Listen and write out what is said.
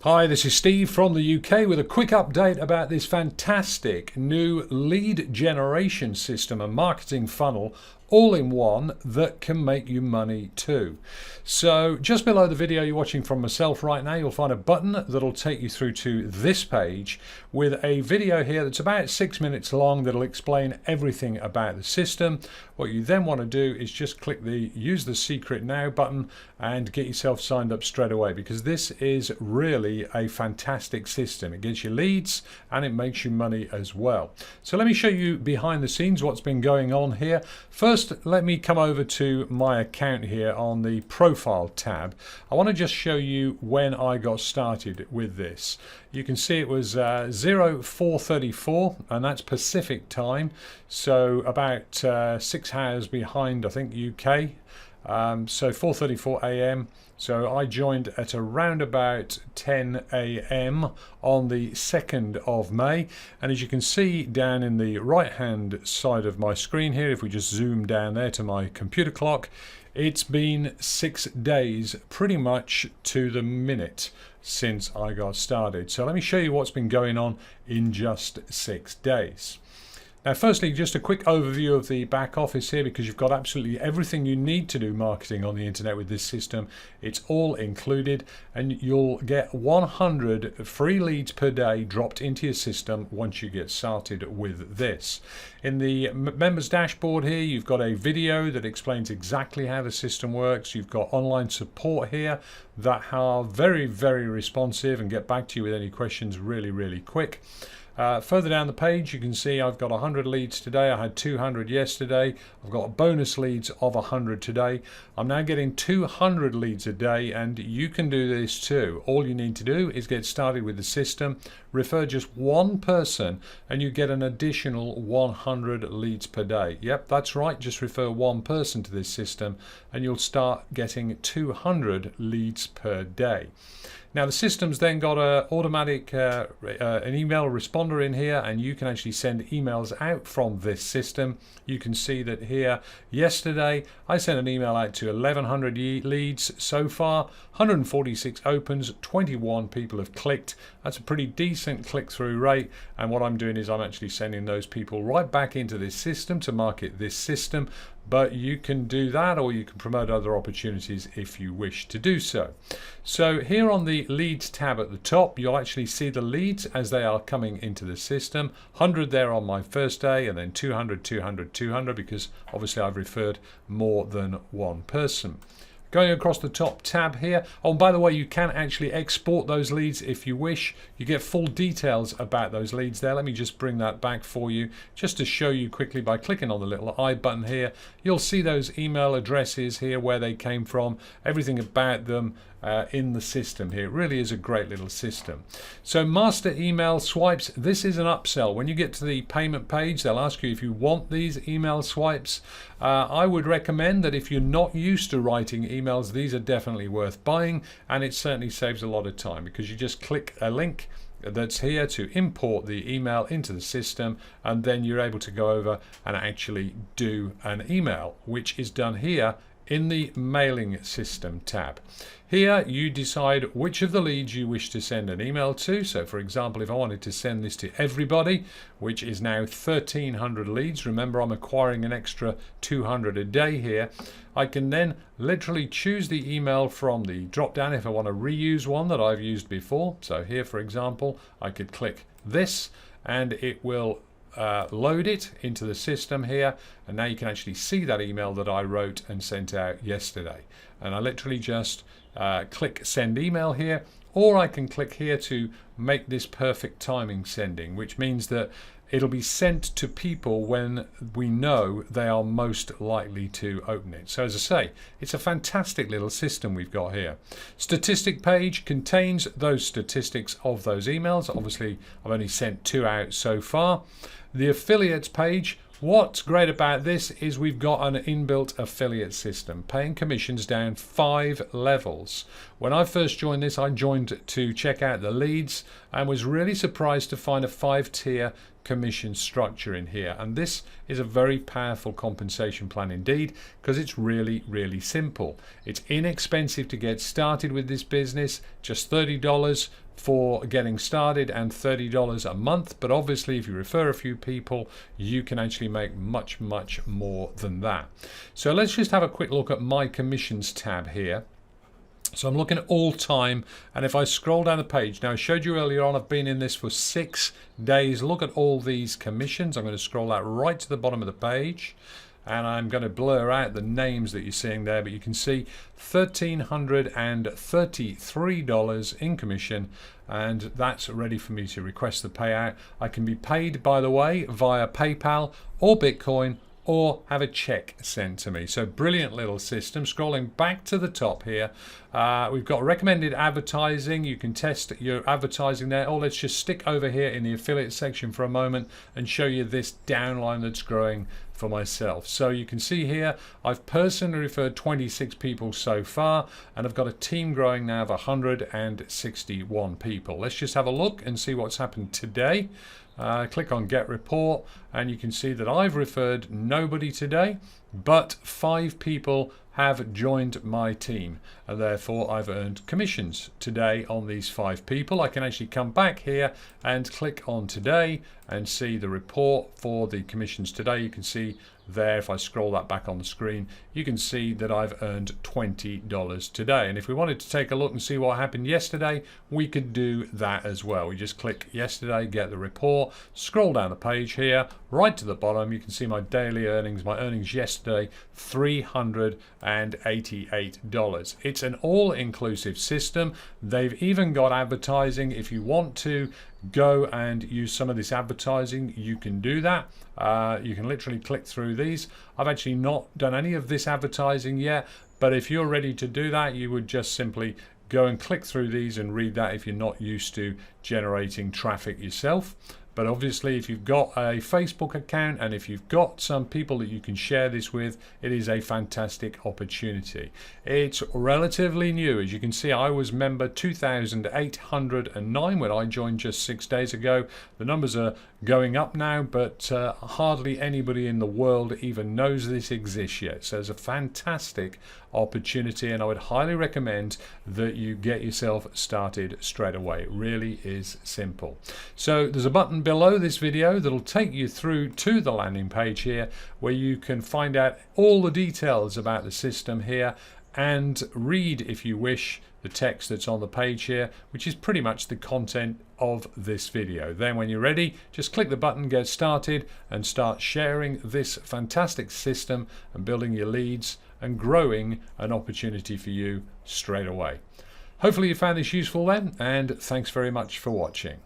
Hi, this is Steve from the UK with a quick update about this fantastic new lead generation system and marketing funnel all in one that can make you money too. So just below the video you're watching from myself right now, you'll find a button that'll take you through to this page with a video here that's about 6 minutes long that'll explain everything about the system. What you then want to do is just click the use the secret now button and get yourself signed up straight away, because this is really a fantastic system. It gets you leads and it makes you money as well. So let me show you behind the scenes what's been going on here. First, let me come over to my account here on the profile tab. I want to just show you when I got started with this. You can see it was 0434 and that's Pacific time, so about 6 hours behind, I think, UK. So 4:34 a.m. So I joined at around about 10 a.m. on the 2nd of May, and as you can see down in the right hand side of my screen here, if we just zoom down there to my computer clock, it's been 6 days pretty much to the minute since I got started. So let me show you what's been going on in just 6 days. Now, firstly, just a quick overview of the back office here, because you've got absolutely everything you need to do marketing on the internet with this system. It's all included, and you'll get 100 free leads per day dropped into your system once you get started with this. In the members dashboard here, you've got a video that explains exactly how the system works. You've got online support here that are very, very responsive and get back to you with any questions really quick. Further down the page you can see I've got 100 leads today. I had 200 yesterday. I've got bonus leads of 100 today. I'm now getting 200 leads a day, and you can do this too. All you need to do is get started with the system, refer just one person, and you get an additional 100 leads per day. Yep, that's right, just refer one person to this system and you'll start getting 200 leads per day. Now the system's then got an automatic an email responder in here, and you can actually send emails out from this system. You can see that here yesterday I sent an email out to 1100 leads so far, 146 opens, 21 people have clicked. That's a pretty decent click-through rate, and what I'm doing is I'm actually sending those people right back into this system to market this system. But you can do that, or you can promote other opportunities if you wish to do so. So here on the leads tab at the top, you'll actually see the leads as they are coming into the system. 100 there on my first day, and then 200, 200, 200, because obviously I've referred more than one person. Going across the top tab here, oh, by the way, you can actually export those leads if you wish. You get full details about those leads there. Let me just bring that back for you just to show you quickly by clicking on the little I button here. You'll see those email addresses here, where they came from, everything about them in the system here. It really is a great little system. So master email swipes, this is an upsell. When you get to the payment page, they'll ask you if you want these email swipes. I would recommend that if you're not used to writing emails, these are definitely worth buying, and it certainly saves a lot of time, because you just click a link that's here to import the email into the system, and then you're able to go over and actually do an email, which is done here in the mailing system tab. Here you decide which of the leads you wish to send an email to. So for example, if I wanted to send this to everybody, which is now 1300 leads, remember I'm acquiring an extra 200 a day here, I can then literally choose the email from the drop down if I want to reuse one that I've used before. So here, for example, I could click this and it will load it into the system here, and now you can actually see that email that I wrote and sent out yesterday. And I literally just click send email here, or I can click here to make this perfect timing sending, which means that it'll be sent to people when we know they are most likely to open it. So as I say, it's a fantastic little system we've got here. Statistic page contains those statistics of those emails. Obviously, I've only sent 2 out so far. The affiliates page, what's great about this is we've got an inbuilt affiliate system, paying commissions down 5 levels. When I first joined this, I joined to check out the leads and was really surprised to find a 5-tier commission structure in here, and this is a very powerful compensation plan indeed, because it's really simple. It's inexpensive to get started with this business, just $30 for getting started and $30 a month, but obviously if you refer a few people you can actually make much more than that. So let's just have a quick look at my commissions tab here. So I'm looking at all time, and if I scroll down the page, now I showed you earlier on I've been in this for 6 days. Look at all these commissions. I'm going to scroll out right to the bottom of the page, and I'm going to blur out the names that you're seeing there, but you can see $1,333 in commission, and that's ready for me to request the payout. I can be paid, by the way, via PayPal or Bitcoin, or have a check sent to me. So brilliant little system. Scrolling back to the top here, we've got recommended advertising. You can test your advertising there. Or let's just stick over here in the affiliate section for a moment and show you this downline that's growing for myself. So you can see here I've personally referred 26 people so far, and I've got a team growing now of 161 people. Let's just have a look and see what's happened today. Click on Get Report, and you can see that I've referred nobody today, but 5 people have joined my team, and therefore I've earned commissions today on these 5 people. I can actually come back here and click on today and see the report for the commissions today. You can see there, if I scroll that back on the screen, you can see that I've earned $20 today. And if we wanted to take a look and see what happened yesterday, we could do that as well. We just click yesterday, get the report, scroll down the page here, right to the bottom, you can see my daily earnings. My earnings yesterday, $388. It's an all-inclusive system. They've even got advertising. If you want to go and use some of this advertising, you can do that. You can literally click through these. I've actually not done any of this advertising yet, but if you're ready to do that, you would just simply go and click through these and read that if you're not used to generating traffic yourself. But obviously if you've got a Facebook account and if you've got some people that you can share this with, it is a fantastic opportunity. It's relatively new. As you can see, I was member 2,809 when I joined just 6 days ago. The numbers are going up now, but hardly anybody in the world even knows this exists yet. So it's a fantastic opportunity, and I would highly recommend that you get yourself started straight away. It really is simple. So there's a button below this video that'll take you through to the landing page here, where you can find out all the details about the system here and read, if you wish, the text that's on the page here, which is pretty much the content of this video. Then when you're ready, just click the button, get started, and start sharing this fantastic system and building your leads and growing an opportunity for you straight away. Hopefully you found this useful then, and thanks very much for watching.